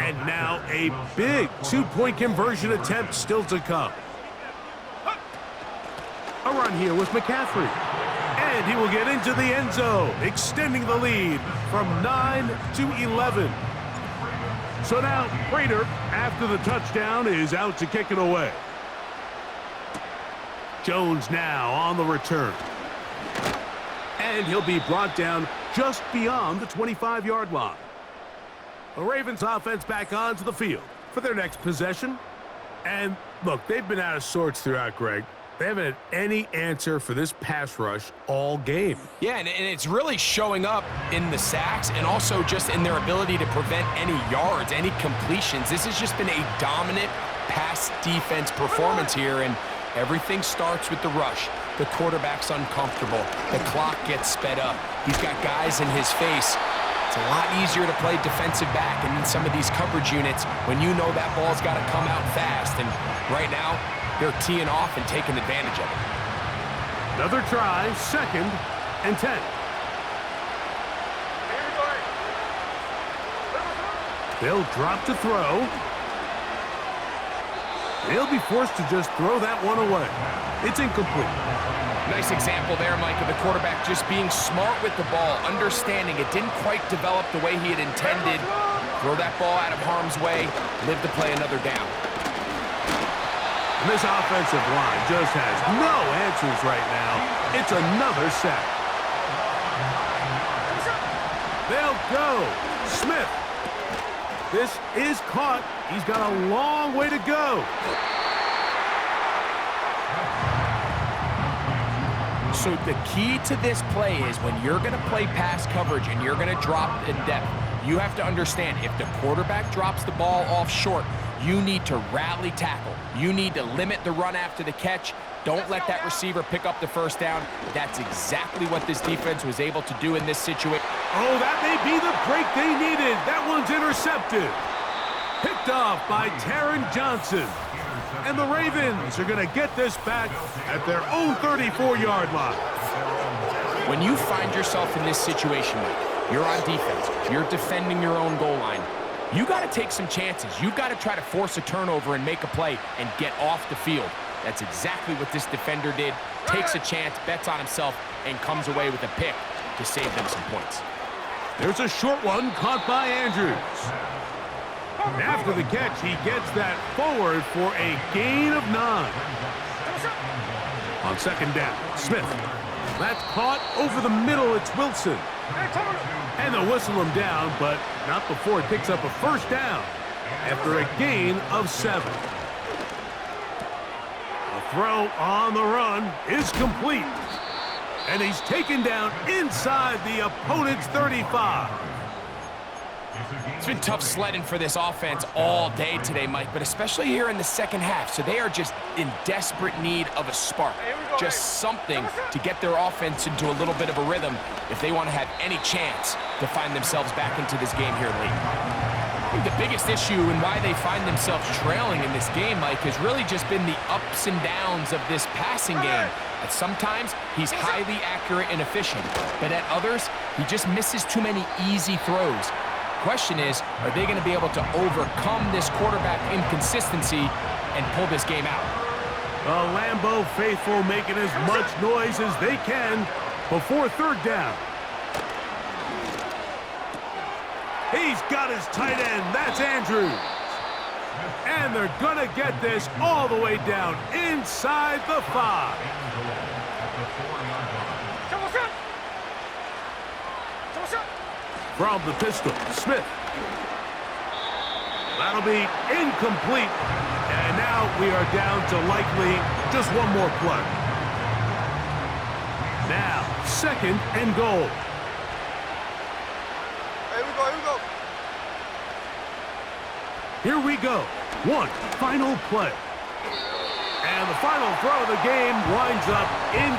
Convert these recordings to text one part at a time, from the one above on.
And now a big two-point conversion attempt still to come. A run here with McCaffrey. And he will get into the end zone, extending the lead from 9 to 11. So now Prater, after the touchdown, is out to kick it away. Jones now on the return. And he'll be brought down just beyond the 25-yard line. The Ravens offense back onto the field for their next possession. And look, they've been out of sorts throughout, Greg. They haven't had any answer for this pass rush all game. Yeah, and it's really showing up in the sacks and also just in their ability to prevent any yards, any completions. This has just been a dominant pass defense performance here, and everything starts with the rush. The quarterback's uncomfortable. The clock gets sped up. He's got guys in his face. It's a lot easier to play defensive back and in some of these coverage units when you know that ball's got to come out fast. And right now, they're teeing off and taking advantage of it. Another try, 2nd and 10. They'll drop to throw. They'll be forced to just throw that one away. It's incomplete. Nice example there, Mike, of the quarterback just being smart with the ball, understanding it didn't quite develop the way he had intended. Throw that ball out of harm's way, live to play another down. And this offensive line just has no answers right now. It's another sack. They'll go. Smith. This is caught. He's got a long way to go. So the key to this play is when you're going to play pass coverage and you're going to drop in depth, you have to understand if the quarterback drops the ball off short, you need to rally tackle. You need to limit the run after the catch. Don't let that receiver pick up the first down. That's exactly what this defense was able to do in this situation. Oh, that may be the break they needed. That one's intercepted. Picked off by Taron Johnson. And the Ravens are going to get this back at their own 34-yard line. When you find yourself in this situation, you're on defense, you're defending your own goal line, you got to take some chances. You got to try to force a turnover and make a play and get off the field. That's exactly what this defender did. Takes a chance, bets on himself, and comes away with a pick to save them some points. There's a short one caught by Andrews. And after the catch, he gets that forward for a gain of 9. On 2nd down, Smith. That's caught over the middle. It's Wilson. And they'll whistle him down, but not before he picks up a first down after a gain of 7. The throw on the run is complete. And he's taken down inside the opponent's 35. It's been tough sledding for this offense all day today, Mike, but especially here in the second half. So they are just in desperate need of a spark, just something to get their offense into a little bit of a rhythm if they want to have any chance to find themselves back into this game here late. I think the biggest issue and why they find themselves trailing in this game, Mike, has really just been the ups and downs of this passing game. At sometimes, he's highly accurate and efficient, but at others, he just misses too many easy throws. Question is, are they going to be able to overcome this quarterback inconsistency and pull this game out? The Lambeau faithful making as much noise as they can before 3rd down. He's got his tight end. That's Andrews. And they're going to get this all the way down inside the 5. From the pistol, Smith. That'll be incomplete. And now we are down to likely just one more play. Now, 2nd and goal. Here we go. One final play. And the final throw of the game winds up in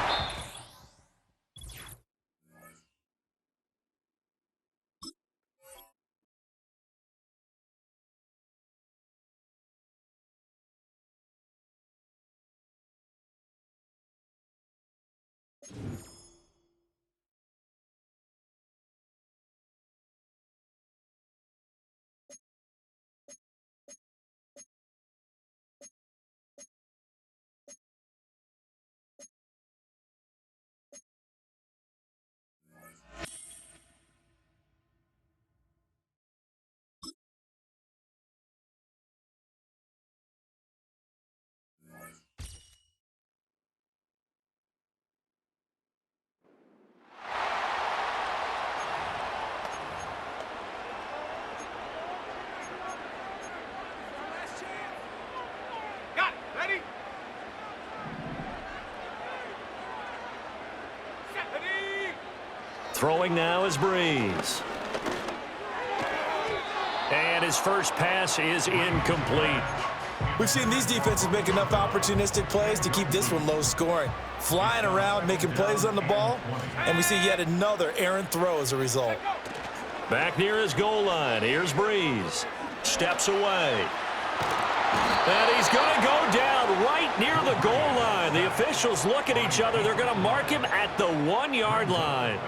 Throwing now is Breeze. And his first pass is incomplete. We've seen these defenses make enough opportunistic plays to keep this one low scoring. Flying around, making plays on the ball, and we see yet another errant throw as a result. Back near his goal line. Here's Breeze. Steps away. And he's going to go down right near the goal line. The officials look at each other. They're going to mark him at the 1-yard line.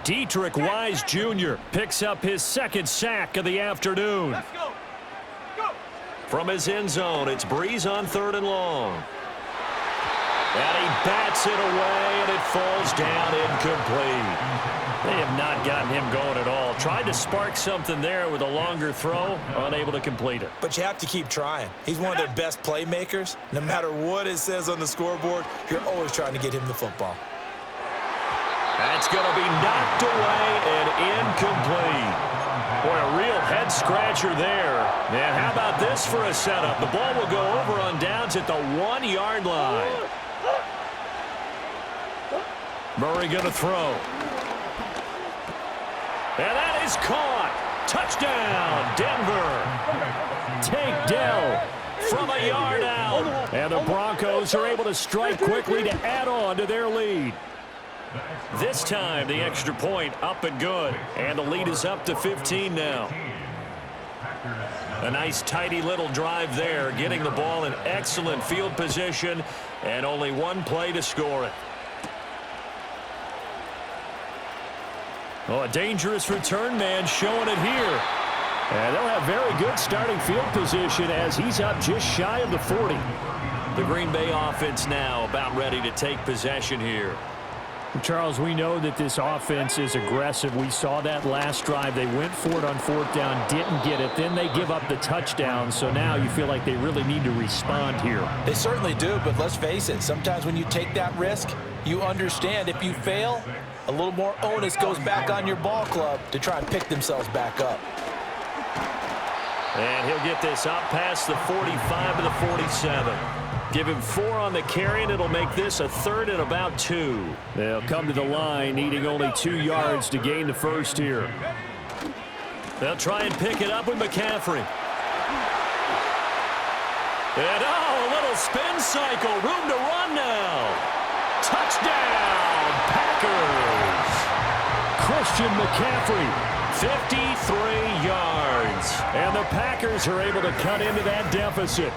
Dietrich Wise Jr. picks up his second sack of the afternoon. Let's go. Go. From his end zone, it's Breeze on 3rd and long. And he bats it away, and it falls down incomplete. They have not gotten him going at all. Tried to spark something there with a longer throw, unable to complete it. But you have to keep trying. He's one of their best playmakers. No matter what it says on the scoreboard, you're always trying to get him the football. That's going to be knocked away and incomplete. Boy, a real head-scratcher there. And how about this for a setup? The ball will go over on downs at the 1-yard line. Murray going to throw. And that is caught. Touchdown, Denver. Take Dell from a yard out. And the Broncos are able to strike quickly to add on to their lead. This time, the extra point up and good. And the lead is up to 15 now. A nice, tidy little drive there, getting the ball in excellent field position, and only one play to score it. Oh, a dangerous return man showing it here. And they'll have very good starting field position as he's up just shy of the 40. The Green Bay offense now about ready to take possession here. Charles, we know that this offense is aggressive. We saw that last drive. They went for it on 4th down, didn't get it. Then they give up the touchdown. So now you feel like they really need to respond here. They certainly do, but let's face it. Sometimes when you take that risk, you understand if you fail, a little more onus goes back on your ball club to try and pick themselves back up. And he'll get this up past the 45 to the 47. Give him 4 on the carry, and it'll make this a 3rd and about 2. They'll come to the line, needing only 2 yards to gain the first here. They'll try and pick it up with McCaffrey. And, oh, a little spin cycle. Room to run now. Touchdown, Packers. Christian McCaffrey. 53 yards. And the Packers are able to cut into that deficit.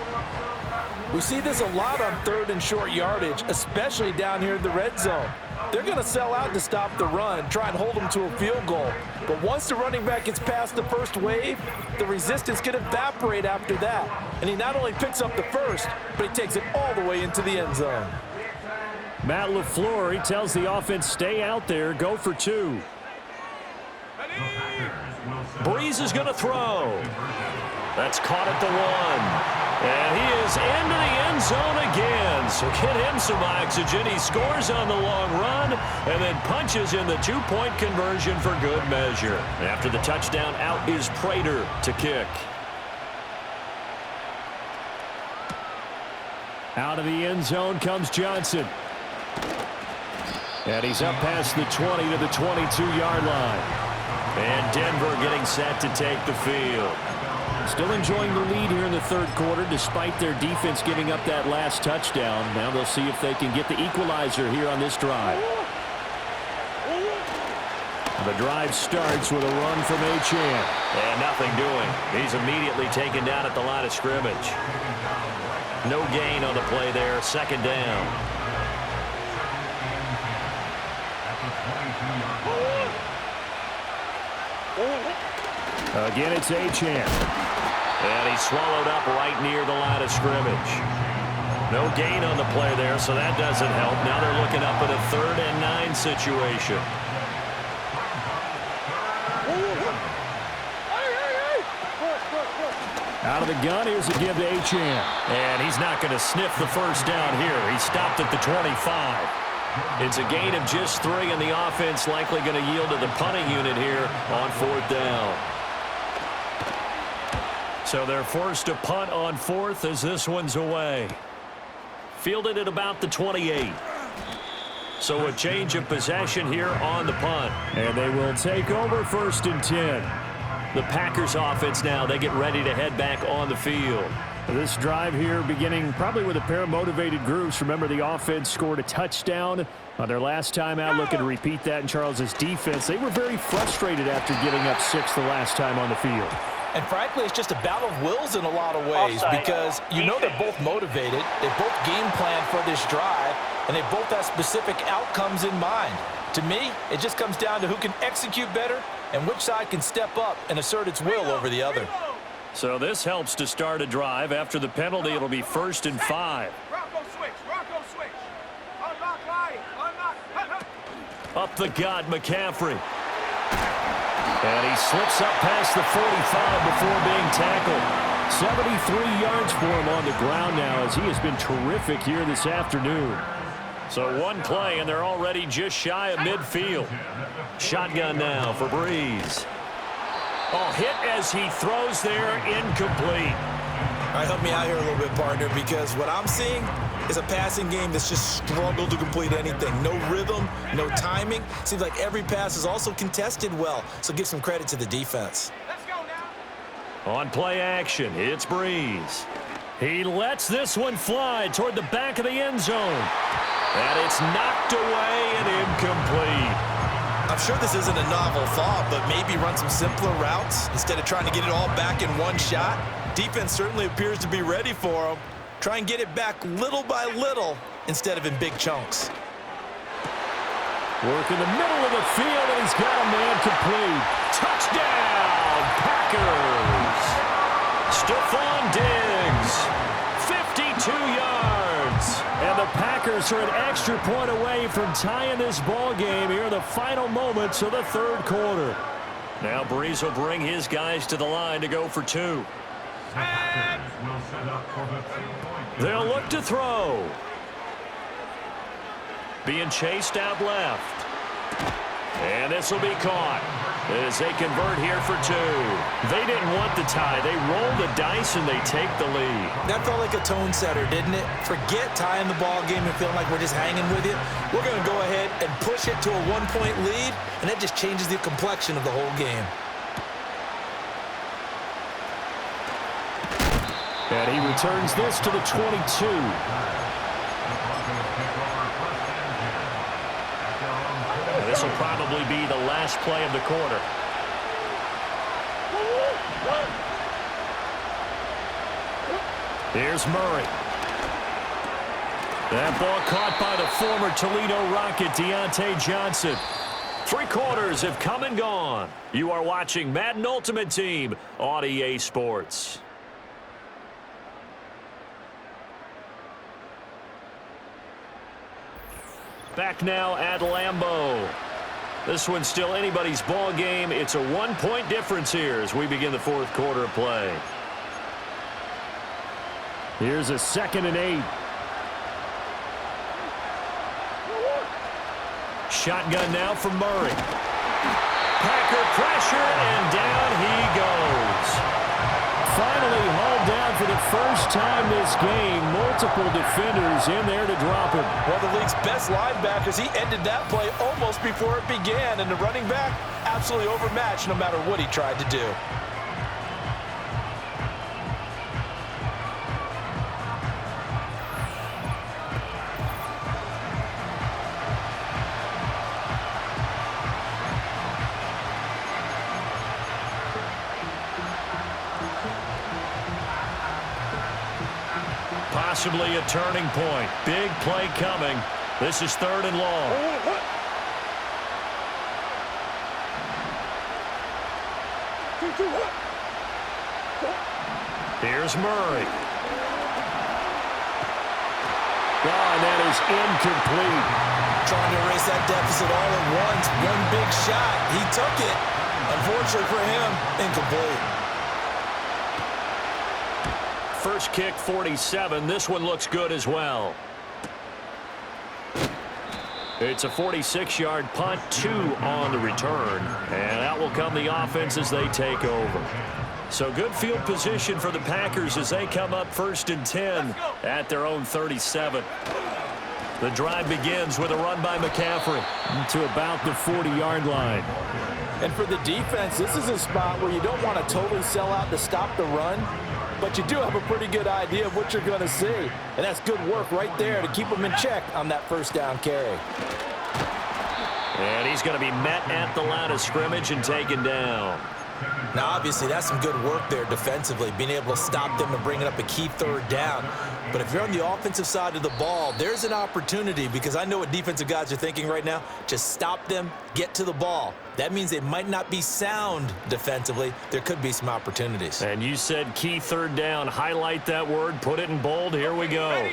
We see this a lot on 3rd and short yardage, especially down here in the red zone. They're going to sell out to stop the run, try and hold them to a field goal. But once the running back gets past the first wave, the resistance can evaporate after that. And he not only picks up the first, but he takes it all the way into the end zone. Matt LaFleur, he tells the offense, stay out there, go for 2. Breeze is going to throw. That's caught at the 1. And he is into the end zone again. So get him some oxygen. He scores on the long run and then punches in the 2-point conversion for good measure. After the touchdown, out is Prater to kick. Out of the end zone comes Johnson. And he's up past the 20 to the 22-yard line. And Denver getting set to take the field. Still enjoying the lead here in the 3rd quarter despite their defense giving up that last touchdown. Now they'll see if they can get the equalizer here on this drive. The drive starts with a run from Achane. And nothing doing. He's immediately taken down at the line of scrimmage. No gain on the play there. 2nd down. Again, it's Achane. And he's swallowed up right near the line of scrimmage. No gain on the play there, so that doesn't help. Now they're looking up at a 3rd and 9 situation. Out of the gun, here's a give to Achane. And he's not going to sniff the first down here. He stopped at the 25. It's a gain of just 3, and the offense likely going to yield to the punting unit here on 4th down. So they're forced to punt on 4th as this one's away. Fielded at about the 28. So a change of possession here on the punt. And they will take over 1st and 10. The Packers offense now, they get ready to head back on the field. This drive here beginning probably with a pair of motivated groups. Remember, the offense scored a touchdown on their last time out. Looking to repeat that in Charles's defense. They were very frustrated after giving up 6 the last time on the field. And frankly, it's just a battle of wills in a lot of ways because you know they're both motivated. They both game plan for this drive, and they both have specific outcomes in mind. To me, it just comes down to who can execute better and which side can step up and assert its will over the other. So this helps to start a drive. After the penalty, it'll be 1st and 5. Up the gut, McCaffrey. And he slips up past the 45 before being tackled. 73 yards for him on the ground now as he has been terrific here this afternoon. So one play, and they're already just shy of midfield. Shotgun now for Breeze. Oh, hit as he throws there, incomplete. All right, help me out here a little bit, partner, because what I'm seeing is a passing game that's just struggled to complete anything. No rhythm, no timing. Seems like every pass is also contested well, so give some credit to the defense. Let's go now. On play action, it's Breeze. He lets this one fly toward the back of the end zone. And it's knocked away and incomplete. I'm sure this isn't a novel thought, but maybe run some simpler routes instead of trying to get it all back in one shot. Defense certainly appears to be ready for him. Try and get it back little by little instead of in big chunks. Work in the middle of the field, and he's got a man complete. Touchdown, Packers! Stephon Diggs, 52 yards. And the Packers are an extra point away from tying this ball game here in the final moments of the 3rd quarter. Now Breeze will bring his guys to the line to go for 2. They'll look to throw. Being chased out left. And this will be caught as they convert here for 2. They didn't want the tie. They roll the dice and they take the lead. That felt like a tone setter, didn't it? Forget tying the ball game and feeling like we're just hanging with you. We're going to go ahead and push it to a 1-point lead, and that just changes the complexion of the whole game. And he returns this to the 22. This will probably be the last play of the quarter. Here's Murray. That ball caught by the former Toledo Rocket, Deontay Johnson. 3 quarters have come and gone. You are watching Madden Ultimate Team on EA Sports. Back now at Lambeau. This one's still anybody's ball game. It's a 1-point difference here as we begin the 4th quarter of play. Here's a 2nd and 8. Shotgun now for Murray. Packer pressure, and down he goes. Finally hauled down for the first time this game. Multiple defenders in there to drop him. Well, the league's best linebackers, he ended that play almost before it began, and the running back absolutely overmatched no matter what he tried to do. Possibly a turning point. Big play coming. This is 3rd and long. Here's Murray. And that is incomplete. Trying to erase that deficit all at once. One big shot. He took it. Unfortunately for him, incomplete. First kick, 47. This one looks good as well. It's a 46-yard punt, 2 on the return. And out will come the offense as they take over. So good field position for the Packers as they come up 1st and 10 at their own 37. The drive begins with a run by McCaffrey to about the 40-yard line. And for the defense, this is a spot where you don't want to totally sell out to stop the run, but you do have a pretty good idea of what you're going to see. And that's good work right there to keep them in check on that first down carry. And he's going to be met at the line of scrimmage and taken down. Now, obviously, that's some good work there defensively, being able to stop them and bringing up a key third down. But if you're on the offensive side of the ball, there's an opportunity, because I know what defensive guys are thinking right now. Just stop them, get to the ball. That means they might not be sound defensively. There could be some opportunities. And you said key third down. Highlight that word, put it in bold. Here we go.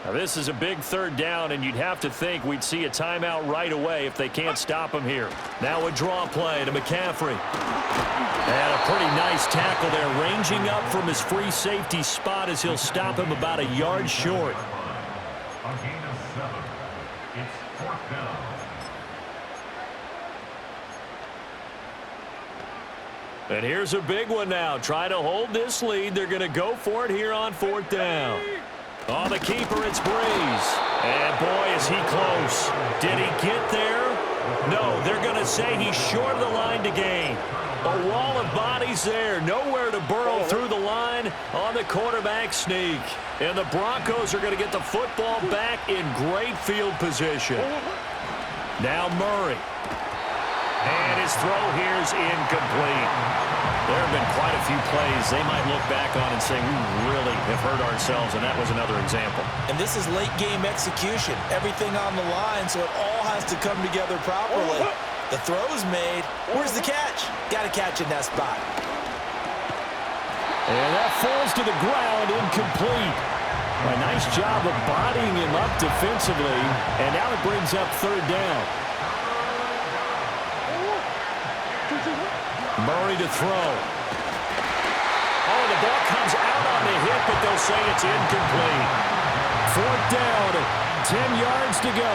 Now, this is a big third down, and you'd have to think we'd see a timeout right away if they can't stop him here. Now a draw play to McCaffrey. And a pretty nice tackle there, ranging up from his free safety spot as he'll stop him about a yard short. A gain of 7. It's 4th down. And here's a big one now. Try to hold this lead. They're going to go for it here on 4th down. On the keeper, it's Breeze. And boy, is he close. Did he get there? No, they're going to say he's short of the line to gain. A wall of bodies there. Nowhere to burrow through the line on the quarterback sneak. And the Broncos are going to get the football back in great field position. Now Murray. And his throw here is incomplete. There have been quite a few plays they might look back on and say, we really have hurt ourselves, and that was another example. And this is late game execution. Everything on the line, so it all has to come together properly. The throw's made. Where's the catch? Got to catch in that spot. And that falls to the ground, incomplete. A nice job of bodying him up defensively, and now it brings up 3rd down. Murray to throw. Oh, the ball comes out on the hit, but they'll say it's incomplete. 4th down, 10 yards to go.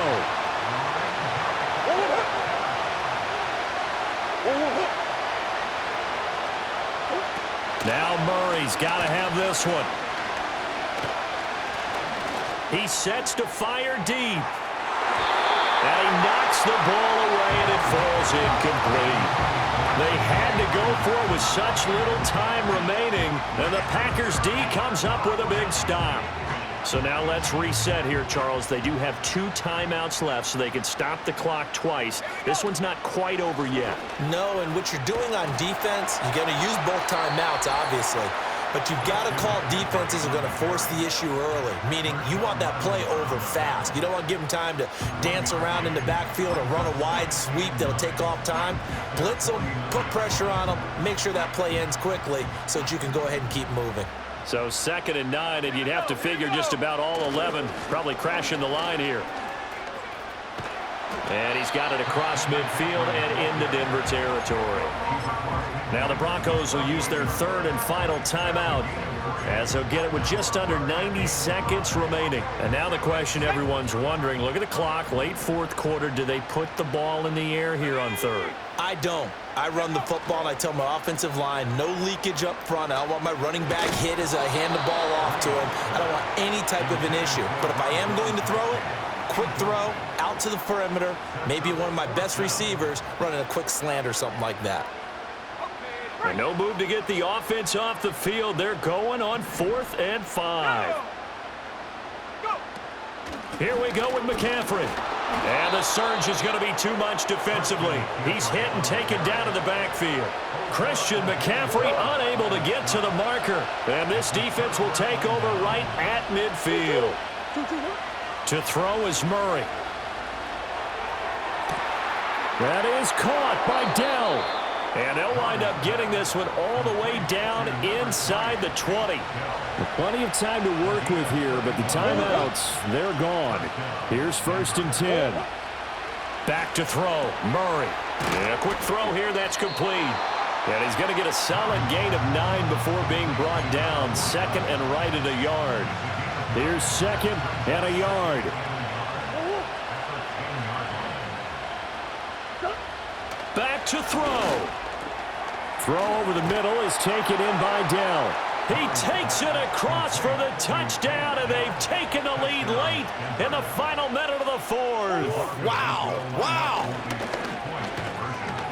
Now Murray's got to have this one. He sets to fire deep. And he knocks the ball away, and it falls incomplete. They had to go for it with such little time remaining, and the Packers D comes up with a big stop. So now let's reset here, Charles. They do have 2 timeouts left, so they can stop the clock twice. This one's not quite over yet. No, and what you're doing on defense, you're going to use both timeouts, obviously. But you've got to call defenses are going to force the issue early, meaning you want that play over fast. You don't want to give them time to dance around in the backfield or run a wide sweep that'll take off time. Blitz them, put pressure on them, make sure that play ends quickly so that you can go ahead and keep moving. So 2nd and 9, and you'd have to figure just about all 11 probably crashing the line here. And he's got it across midfield and into Denver territory. Now the Broncos will use their 3rd and final timeout as they'll get it with just under 90 seconds remaining. And now the question everyone's wondering, look at the clock, late 4th quarter, do they put the ball in the air here on 3rd? I don't. I run the football, and I tell my offensive line, no leakage up front. I don't want my running back hit as I hand the ball off to him. I don't want any type of an issue. But if I am going to throw it, quick throw, out to the perimeter, maybe one of my best receivers running a quick slant or something like that. And no move to get the offense off the field. They're going on 4th and 5. Here we go with McCaffrey. And the surge is going to be too much defensively. He's hit and taken down in the backfield. Christian McCaffrey unable to get to the marker. And this defense will take over right at midfield. To throw is Murray. That is caught by Dell. And they'll wind up getting this one all the way down inside the 20. Plenty of time to work with here, but the timeouts, they're gone. Here's 1st and 10. Back to throw, Murray. Yeah, quick throw here, that's complete. And he's going to get a solid gain of 9 before being brought down. 2nd and right at a yard. Here's 2nd and a yard. Back to throw. Throw over the middle is taken in by Dell. He takes it across for the touchdown, and they've taken the lead late in the final minute of the fourth. Wow, wow.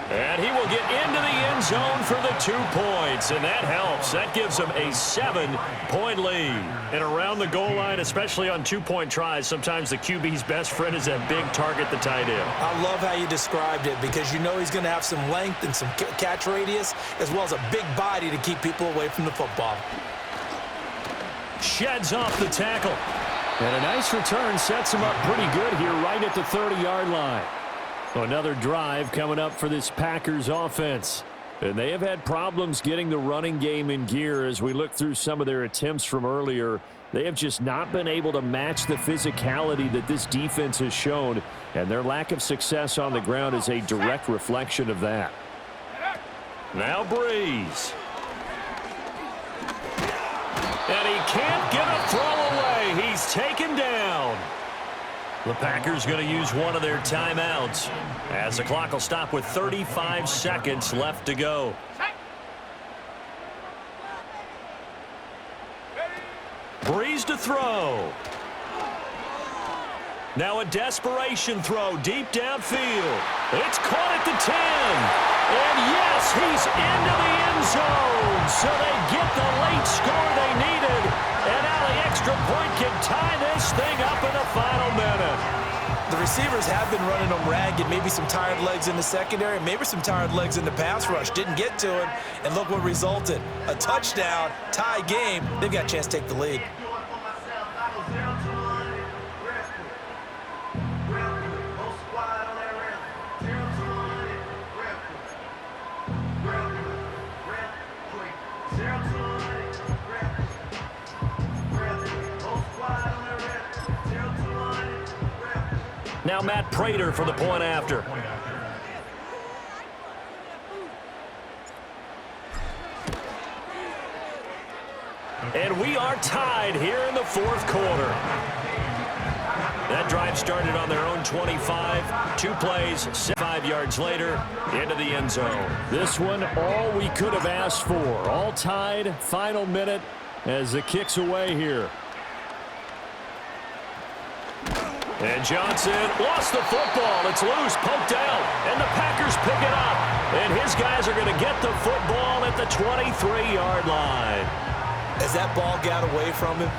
And he will get into the end zone for the 2 points, and that helps. That gives him a 7-point lead. And around the goal line, especially on 2-point tries, sometimes the QB's best friend is that big target, the tight end. I love how you described it because you know he's going to have some length and some catch radius as well as a big body to keep people away from the football. Sheds off the tackle. And a nice return sets him up pretty good here right at the 30-yard line. Another drive coming up for this Packers offense. And they have had problems getting the running game in gear as we look through some of their attempts from earlier. They have just not been able to match the physicality that this defense has shown, and their lack of success on the ground is a direct reflection of that. Now Breeze. And he can't get a throw away. He's taken down. The Packers going to use one of their timeouts as the clock will stop with 35 seconds left to go. Breeze to throw. Now a desperation throw deep downfield. It's caught at the 10. And yes, he's into the end zone. So they get the late score they needed. And now the extra point can tie this thing up in the final minute. The receivers have been running them ragged. Maybe some tired legs in the secondary, maybe some tired legs in the pass rush. Didn't get to him, and look what resulted. A touchdown, tie game. They've got a chance to take the lead. Now Matt Prater for the point after. And we are tied here in the fourth quarter. That drive started on their own 25. 2 plays, 5 yards later, into the end zone. This one, all we could have asked for. All tied, final minute as the kick's away here. And Johnson lost the football. It's loose, poked out, and the Packers pick it up. And his guys are going to get the football at the 23-yard line. As that ball got away from him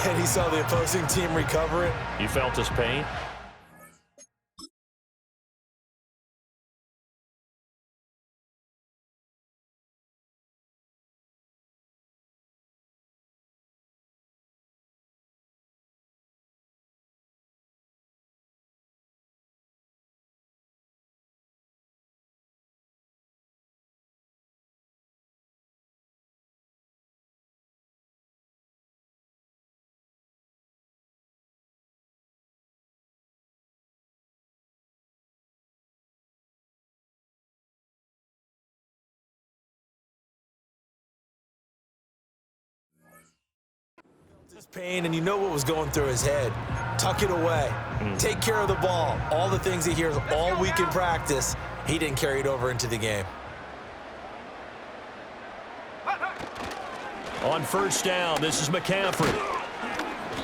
and he saw the opposing team recover it. You felt his pain? His pain, and you know what was going through his head. Tuck it away. Take care of the ball. All the things he hears all week in practice, he didn't carry it over into the game. On first down, this is McCaffrey.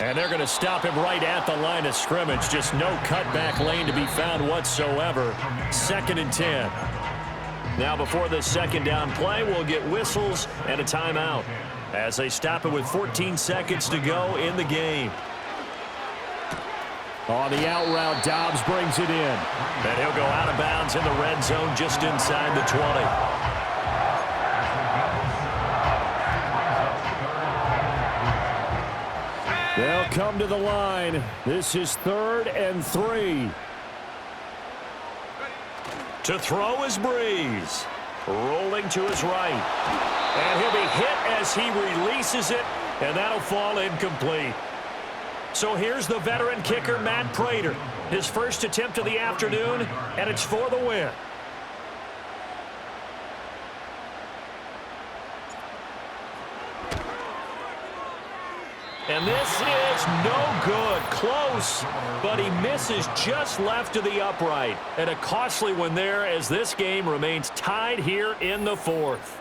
And they're going to stop him right at the line of scrimmage. Just no cutback lane to be found whatsoever. 2nd and 10. Now before this second down play, we'll get whistles and a timeout as they stop it with 14 seconds to go in the game. On the out route, Dobbs brings it in. And he'll go out of bounds in the red zone just inside the 20. They'll come to the line. This is 3rd and 3. To throw is Breeze. Rolling to his right. And he'll be hit as he releases it, and that'll fall incomplete. So here's the veteran kicker, Matt Prater. His first attempt of the afternoon, and it's for the win. And this is no good. Close, but he misses just left of the upright. And a costly one there as this game remains tied here in the fourth.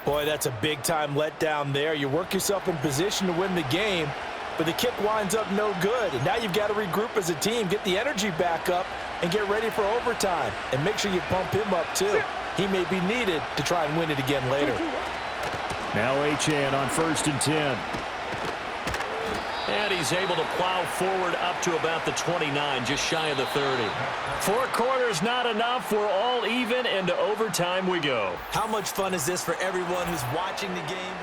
Boy, that's a big-time letdown there. You work yourself in position to win the game, but the kick winds up no good. And now you've got to regroup as a team, get the energy back up, and get ready for overtime. And make sure you pump him up, too. He may be needed to try and win it again later. Now Achane on 1st and 10. And he's able to plow forward up to about the 29, just shy of the 30. 4 quarters not enough. We're all even, and to overtime we go. How much fun is this for everyone who's watching the game?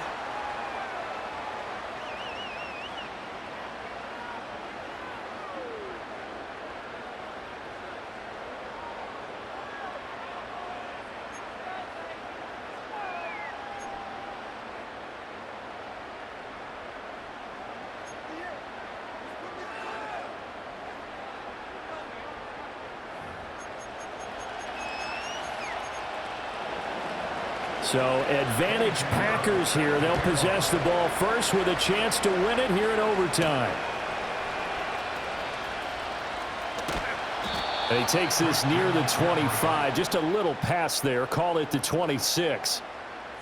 So advantage Packers here. They'll possess the ball first with a chance to win it here in overtime. And he takes this near the 25. Just a little pass there. Call it the 26.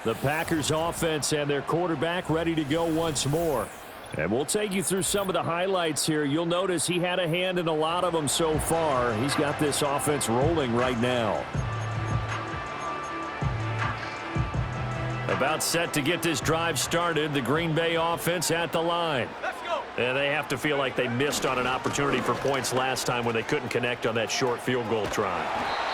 The Packers offense and their quarterback ready to go once more. And we'll take you through some of the highlights here. You'll notice he had a hand in a lot of them so far. He's got this offense rolling right now. About set to get this drive started. The Green Bay offense at the line. Let's go. And they have to feel like they missed on an opportunity for points last time when they couldn't connect on that short field goal try.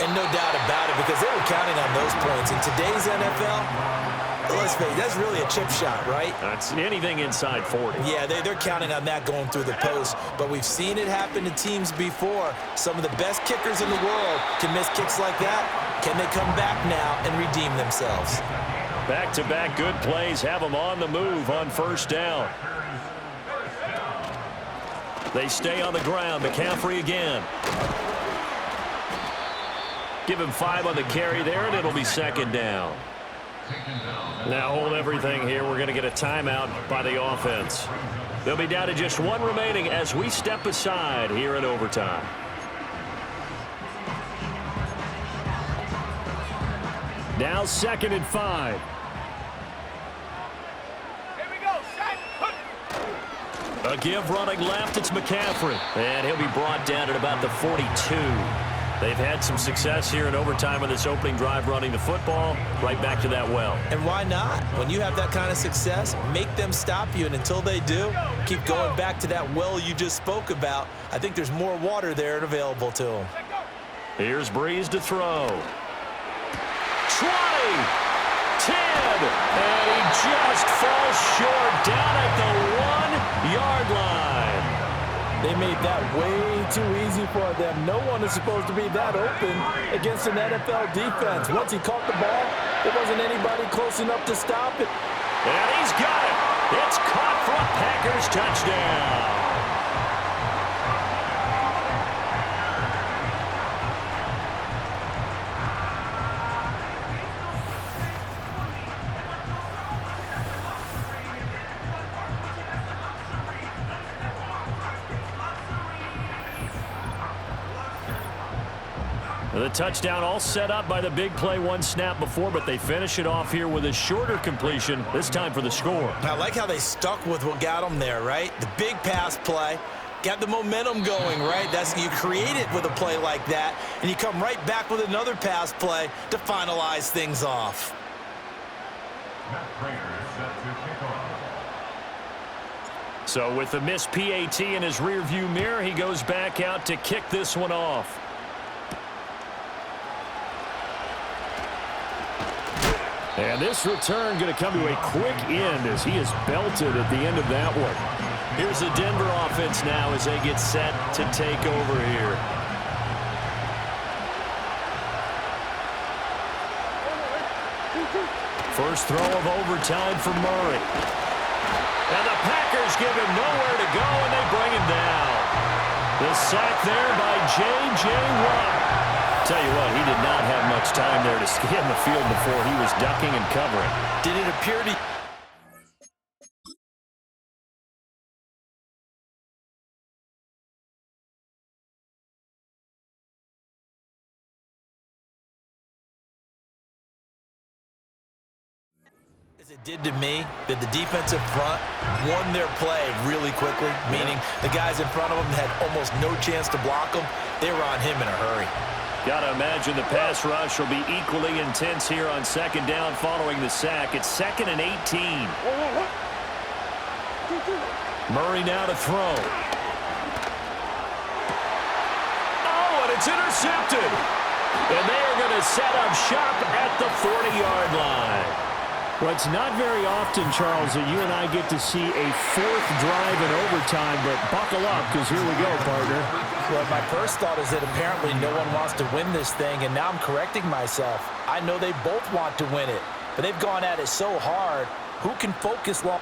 And no doubt about it, because they were counting on those points. In today's NFL, let's face it, that's really a chip shot, right? That's anything inside 40. Yeah, they're counting on that going through the post. But we've seen it happen to teams before. Some of the best kickers in the world can miss kicks like that. Can they come back now and redeem themselves? Back-to-back good plays have them on the move on 1st down. They stay on the ground. McCaffrey again. Give him 5 on the carry there, and it'll be 2nd down. Now hold everything here. We're going to get a timeout by the offense. They'll be down to just 1 remaining as we step aside here in overtime. Now 2nd and 5. A give running left, it's McCaffrey. And he'll be brought down at about the 42. They've had some success here in overtime on this opening drive running the football. Right back to that well. And why not? When you have that kind of success, make them stop you. And until they do, keep going back to that well you just spoke about. I think there's more water there and available to them. Here's Breeze to throw. 20, 10, and he just falls short down at the 1-yard line. They made that way too easy for them. No one is supposed to be that open against an NFL defense. Once he caught the ball, there wasn't anybody close enough to stop it. And he's got it. It's caught for a Packers touchdown. The touchdown all set up by the big play 1 snap before, but they finish it off here with a shorter completion, this time for the score. I like how they stuck with what got them there, right? The big pass play, got the momentum going, right? You create it with a play like that, and you come right back with another pass play to finalize things off. So with the missed PAT in his rearview mirror, he goes back out to kick this one off. And this return going to come to a quick end as he is belted at the end of that one. Here's the Denver offense now as they get set to take over here. First throw of overtime for Murray. And the Packers give him nowhere to go, and they bring him down. The sack there by J.J. Watt. Tell you what, he did not have much time there to scan the field before he was ducking and covering. Did it appear to... It did to me that the defensive front won their play really quickly, meaning the guys in front of them had almost no chance to block them. They were on him in a hurry. Got to imagine the pass rush will be equally intense here on second down following the sack. It's 2nd and 18. Murray now to throw. Oh, and it's intercepted. And they are going to set up shop at the 40-yard line. Well, it's not very often, Charles, that you and I get to see a 4th drive in overtime, but buckle up because here we go, partner. Well, my first thought is that apparently no one wants to win this thing, and now I'm correcting myself. I know they both want to win it, but they've gone at it so hard. Who can focus long?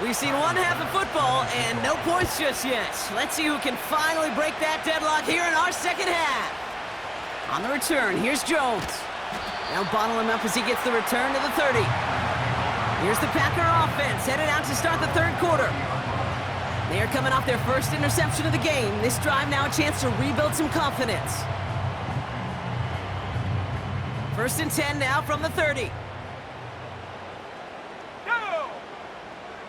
We've seen one half of football and no points just yet. Let's see who can finally break that deadlock here in our second half. On the return, here's Jones. They'll bottle him up as he gets the return to the 30. Here's the Packer offense headed out to start the third quarter. They are coming off their first interception of the game. This drive now a chance to rebuild some confidence. 1st and 10 now from the 30.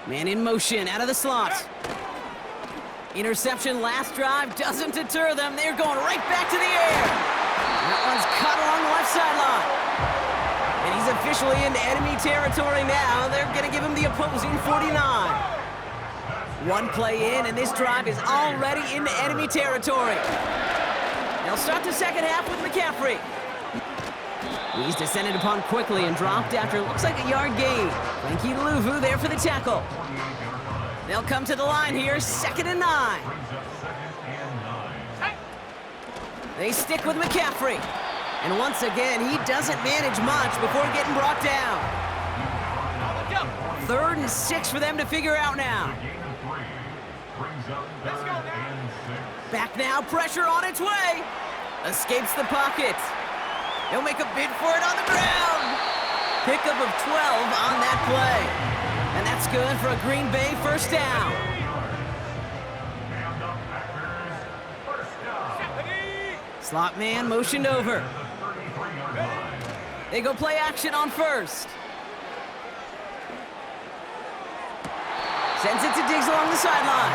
Man in motion, out of the slot. Interception last drive doesn't deter them. They're going right back to the air. That one's caught along the left sideline. And he's officially into enemy territory now. They're going to give him the opposing 49. One play in, and this drive is already into enemy territory. They'll start the second half with McCaffrey. He's descended upon quickly and dropped after it looks like a yard gain. Frankie Louvu there for the tackle. They'll come to the line here, 2nd and 9. They stick with McCaffrey. And once again, he doesn't manage much before getting brought down. 3rd and 6 for them to figure out now. Back now, pressure on its way. Escapes the pocket. He'll make a bid for it on the ground. Pickup of 12 on that play. And that's good for a Green Bay 1st down. Slot man motioned over. They go play action on 1st. Sends it to Diggs along the sideline.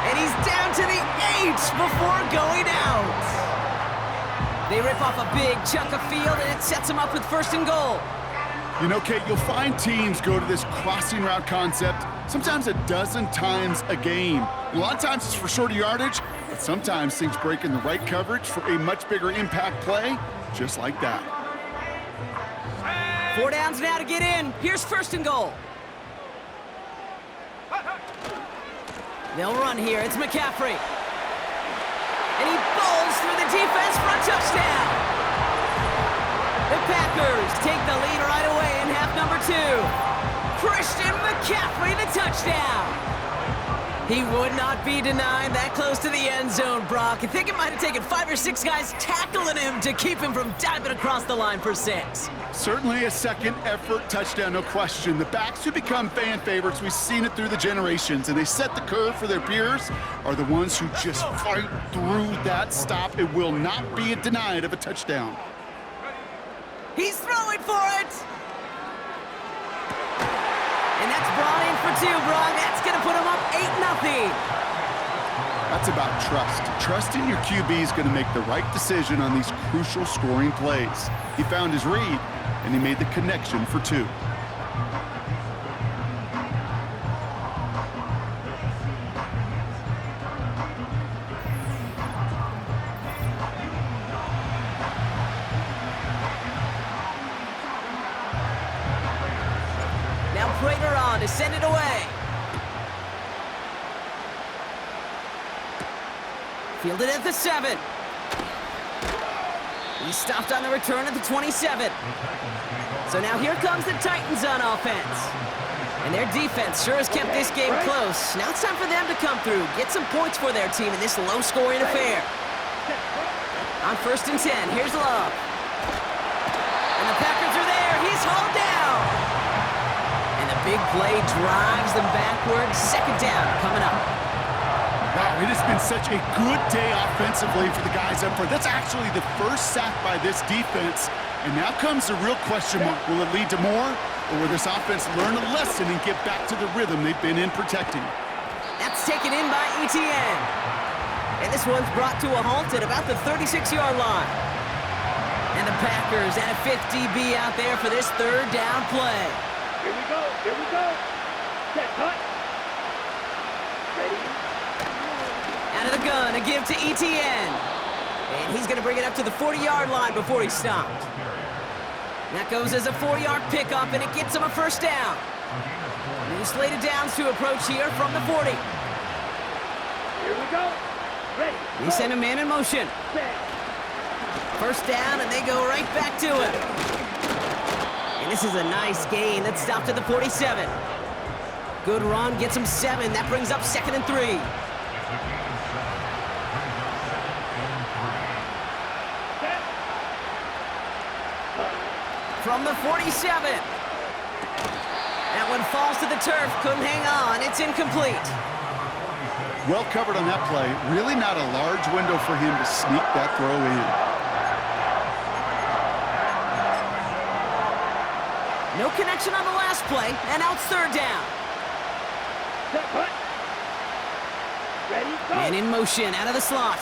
And he's down to the 8 before going out. They rip off a big chunk of field, and it sets them up with 1st and goal. You know, Kate, you'll find teams go to this crossing route concept sometimes a dozen times a game. A lot of times it's for shorter yardage, but sometimes things break in the right coverage for a much bigger impact play, just like that. 4 downs now to get in. Here's 1st and goal. They'll run here. It's McCaffrey. And he bowls through the defense for a touchdown. The Packers take the lead right away in half number 2. Christian McCaffrey, the touchdown. He would not be denied that close to the end zone, Brock. I think it might have taken 5 or 6 guys tackling him to keep him from diving across the line for 6. Certainly a second effort touchdown, no question. The backs who become fan favorites, we've seen it through the generations, and they set the curve for their peers, are the ones who just fight through that stop. It will not be denied of a touchdown. He's throwing for it. And that's brought in for 2, Brock. That's going to put him up 8-0. That's about trust. Trusting your QB is going to make the right decision on these crucial scoring plays. He found his read, and he made the connection for 2. Now Prater on to send it away. Fielded at the 7. He stopped on the return at the 27. So now here comes the Titans on offense. And their defense sure has kept this game close. Now it's time for them to come through, get some points for their team in this low-scoring affair. On 1st and 10, here's Love. And the Packers are there. He's hauled down. And the big play drives them backwards. 2nd down coming up. Wow, it has been such a good day offensively for the guys up front. That's actually the first sack by this defense. And now comes the real question mark. Will it lead to more? Or will this offense learn a lesson and get back to the rhythm they've been in protecting? That's taken in by Etienne. And this one's brought to a halt at about the 36-yard line. And the Packers at a 50 DB out there for this 3rd down play. Here we go. Here we go. Set, cut. Ready. Out of the gun, a give to Etienne. And he's going to bring it up to the 40-yard line before he's stopped. That goes as a 4-yard pickup, and it gets him a 1st down. New slated downs to approach here from the 40. Here we go. Ready. We send a man in motion. Set. 1st down, and they go right back to him. And this is a nice gain that stopped at the 47. Good run, gets him 7. That brings up 2nd and 3. From the 47. That one falls to the turf. Couldn't hang on. It's incomplete. Well covered on that play. Really not a large window for him to sneak that throw in. No connection on the last play, and now it's 3rd down. Set, cut. Ready, go. Man in motion, out of the slot.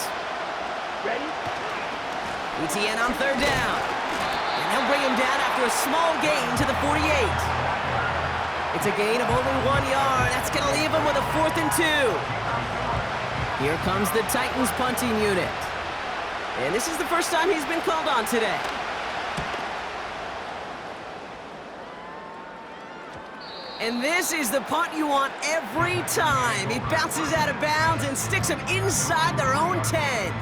Ready. Etienne on 3rd down. And they'll bring him down after a small gain to the 48. It's a gain of only 1 yard. That's going to leave him with a 4th and 2. Here comes the Titans punting unit. And this is the first time he's been called on today. And this is the punt you want every time. It bounces out of bounds and sticks them inside their own 10.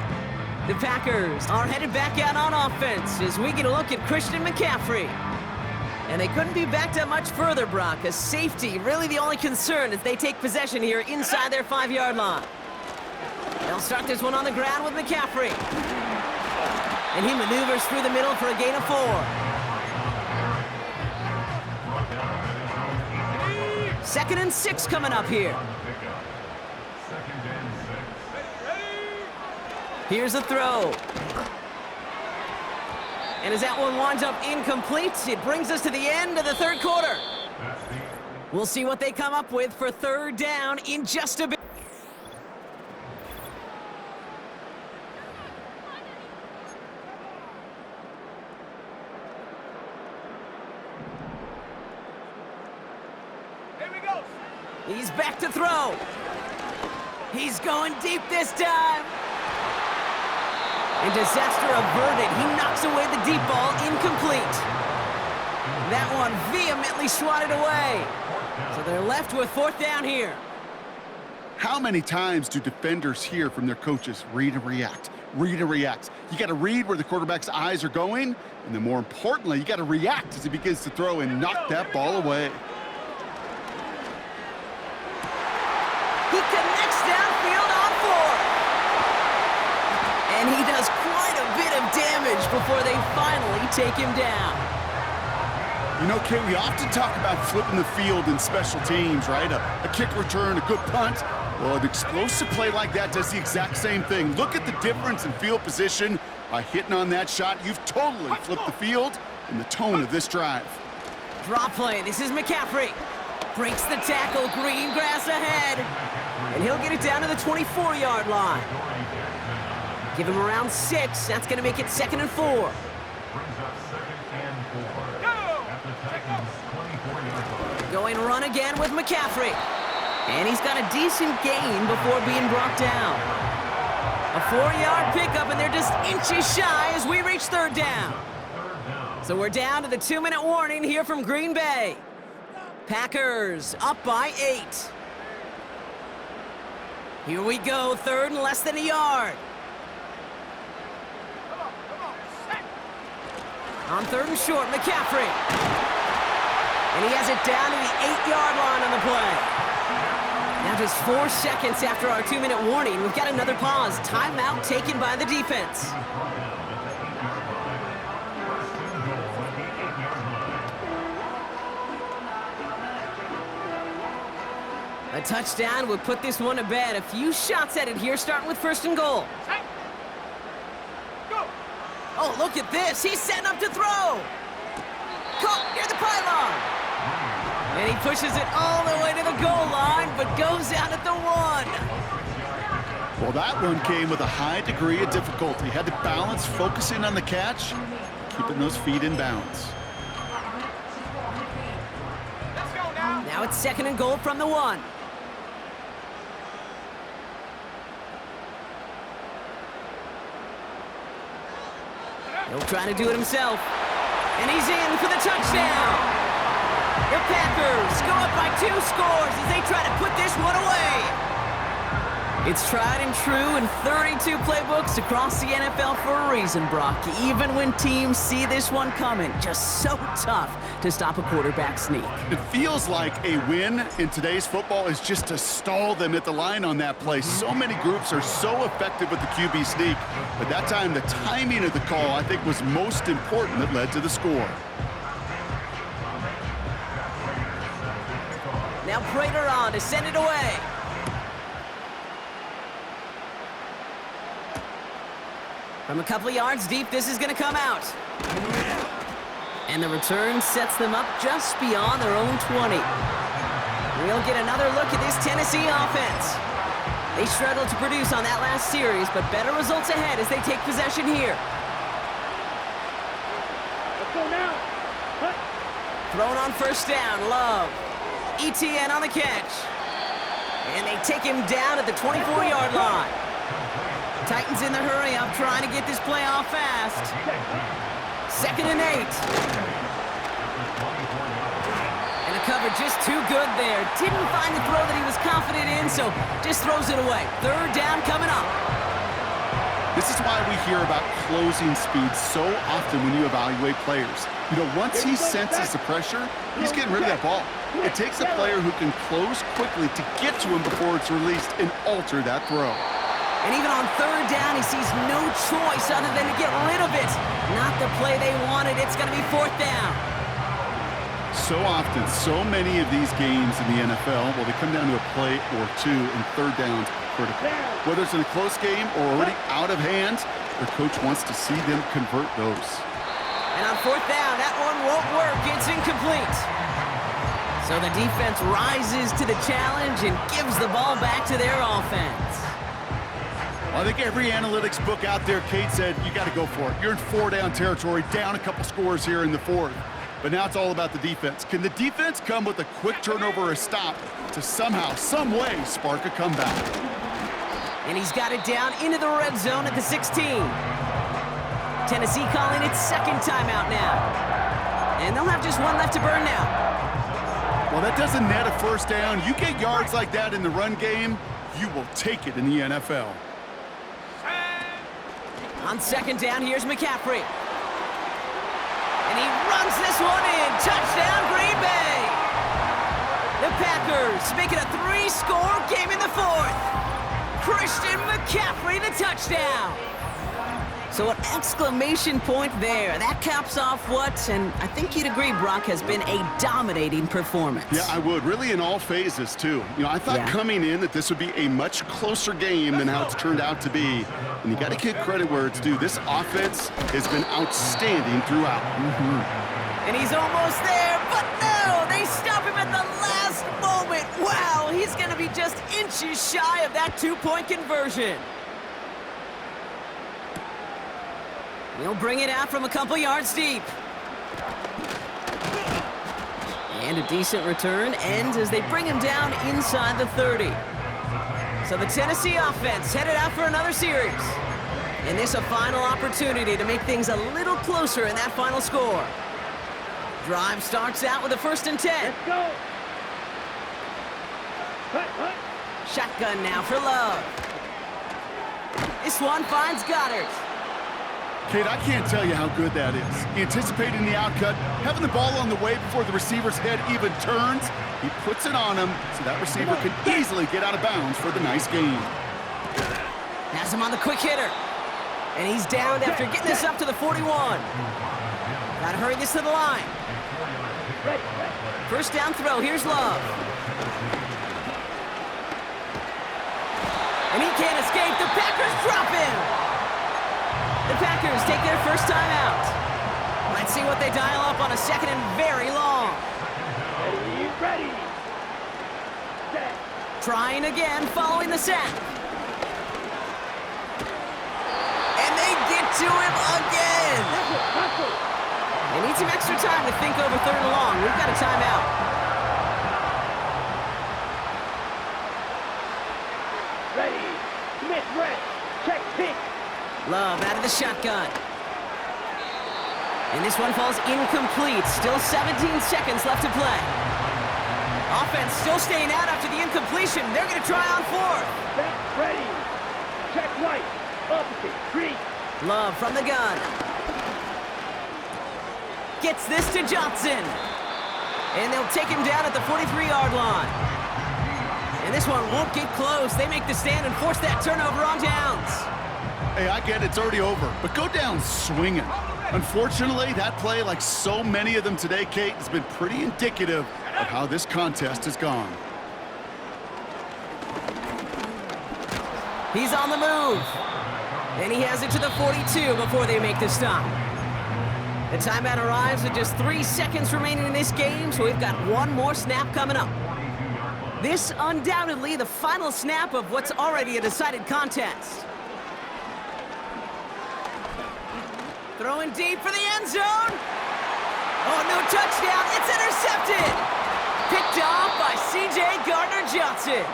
The Packers are headed back out on offense as we get a look at Christian McCaffrey. And they couldn't be backed up much further, Brock. A safety, really the only concern as they take possession here inside their 5-yard line. They'll start this one on the ground with McCaffrey. And he maneuvers through the middle for a gain of 4. 2nd and 6 coming up here. Here's a throw. And as that one winds up incomplete, it brings us to the end of the 3rd quarter. We'll see what they come up with for 3rd down in just a bit. He's back to throw. He's going deep this time. And disaster averted. He knocks away the deep ball, incomplete. That one vehemently swatted away. So they're left with 4th down here. How many times do defenders hear from their coaches, read and react, read and react? You got to read where the quarterback's eyes are going, and then more importantly, you got to react as he begins to throw and knock that ball away. He connects downfield on 4. And he does quite a bit of damage before they finally take him down. You know, Kate, we often talk about flipping the field in special teams, right? A kick return, a good punt. Well, an explosive play like that does the exact same thing. Look at the difference in field position. By hitting on that shot, you've totally flipped the field and the tone of this drive. Draw play. This is McCaffrey. Breaks the tackle. Green grass ahead. And he'll get it down to the 24-yard line. Give him around 6. That's going to make it 2nd and 4. Going run again with McCaffrey. And he's got a decent gain before being brought down. A 4-yard pickup, and they're just inches shy as we reach 3rd down. So we're down to the 2-minute warning here from Green Bay. Packers up by 8. Here we go, 3rd and less than a yard. On 3rd and short, McCaffrey. And he has it down to the 8-yard line on the play. Now just 4 seconds after our 2-minute warning, we've got another pause. Timeout taken by the defense. A touchdown would put this one to bed. A few shots at it here, starting with 1st and goal. Oh, look at this. He's setting up to throw. Caught near the pylon. And he pushes it all the way to the goal line, but goes out at the 1. Well, that one came with a high degree of difficulty. Had to balance focusing on the catch, keeping those feet in bounds. Now it's 2nd and goal from the 1. He'll try to do it himself. And he's in for the touchdown. The Packers go up by 2 scores as they try to put this one away. It's tried and true in 32 playbooks across the NFL for a reason, Brock. Even when teams see this one coming, just so tough to stop a quarterback sneak. It feels like a win in today's football is just to stall them at the line on that play. So many groups are so effective with the QB sneak, but that time the timing of the call, I think, was most important that led to the score. Now Prater on to send it away. From a couple of yards deep, this is going to come out. And the return sets them up just beyond their own 20. We'll get another look at this Tennessee offense. They struggled to produce on that last series, but better results ahead as they take possession here. Let's go now. Cut. Thrown on 1st down, Love. ETN on the catch. And they take him down at the 24-yard line. Titans in the hurry up, trying to get this play off fast. 2nd and 8. And a cover cover just too good there. Didn't find the throw that he was confident in, so just throws it away. Third down coming up. This is why we hear about closing speed so often when you evaluate players. You know, once he senses the pressure, he's getting rid of that ball. It takes a player who can close quickly to get to him before it's released and alter that throw. And even on third down, he sees no choice other than to get rid of it. Not the play they wanted. It's going to be fourth down. So often, so many of these games in the NFL, well, they come down to a play or two, and third downs are critical. Whether it's in a close game or already out of hand, their coach wants to see them convert those. And on fourth down, that one won't work. It's incomplete. So the defense rises to the challenge and gives the ball back to their offense. Well, I think every analytics book out there, Kate said, you got to go for it. You're in four-down territory, down a couple scores here in the fourth. But now it's all about the defense. Can the defense come with a quick turnover or a stop to somehow, some way, spark a comeback? And he's got it down into the red zone at the 16. Tennessee calling its second timeout now. And they'll have just one left to burn now. Well, that doesn't net a first down. You get yards like that in the run game, you will take it in the NFL. On second down, here's McCaffrey. And he runs this one in. Touchdown, Green Bay. The Packers make it a 3-score game in the fourth. Christian McCaffrey, the touchdown. So an exclamation point there. That caps off what, and I think you'd agree, Brock, has been a dominating performance. Yeah, I would. Really in all phases, too. You know, I thought coming in that this would be a much closer game than how it's turned out to be. And you got to give credit where it's due. This offense has been outstanding throughout. And he's almost there, but no! They stop him at the last moment. Wow, he's going to be just inches shy of that two-point conversion. He'll bring it out from a couple yards deep. And a decent return ends as they bring him down inside the 30. So the Tennessee offense headed out for another series. And this a final opportunity to make things a little closer in that final score. Drive starts out with a 1st and 10. Let's go. Shotgun now for Love. This one finds Goddard. Kate, I can't tell you how good that is. Anticipating the outcut, having the ball on the way before the receiver's head even turns, he puts it on him so that receiver can easily get out of bounds for the nice gain. Has him on the quick hitter. And he's downed after getting this up to the 41. Gotta hurry this to the line. First down throw, here's Love. And he can't escape, the Packers drop him! The Packers take their first time out. Let's see what they dial up on a second and very long. Ready. Set. Trying again, following the sack. And they get to him again. They need some extra time to think over third and long. We've got a timeout. Ready. Smith red. Check pitch. Love out of the shotgun. And this one falls incomplete. Still 17 seconds left to play. Offense still staying out after the incompletion. They're going to try on fourth. Set. Ready. Check right. Opposite. Green. Love from the gun. Gets this to Johnson. And they'll take him down at the 43-yard line. And this one won't get close. They make the stand and force that turnover on downs. Hey, I get it, it's already over, but go down swinging. Unfortunately, that play, like so many of them today, Kate, has been pretty indicative of how this contest has gone. He's on the move. And he has it to the 42 before they make the stop. The timeout arrives with just 3 seconds remaining in this game, so we've got one more snap coming up. This undoubtedly the final snap of what's already a decided contest. Throwing deep for the end zone. Oh, no touchdown. It's intercepted. Picked off by C.J. Gardner-Johnson.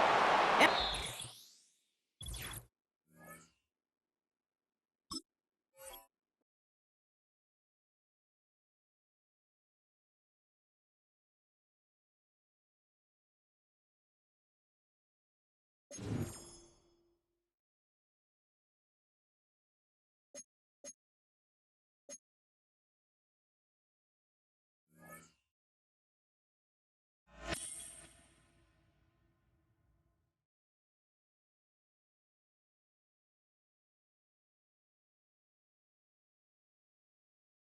right.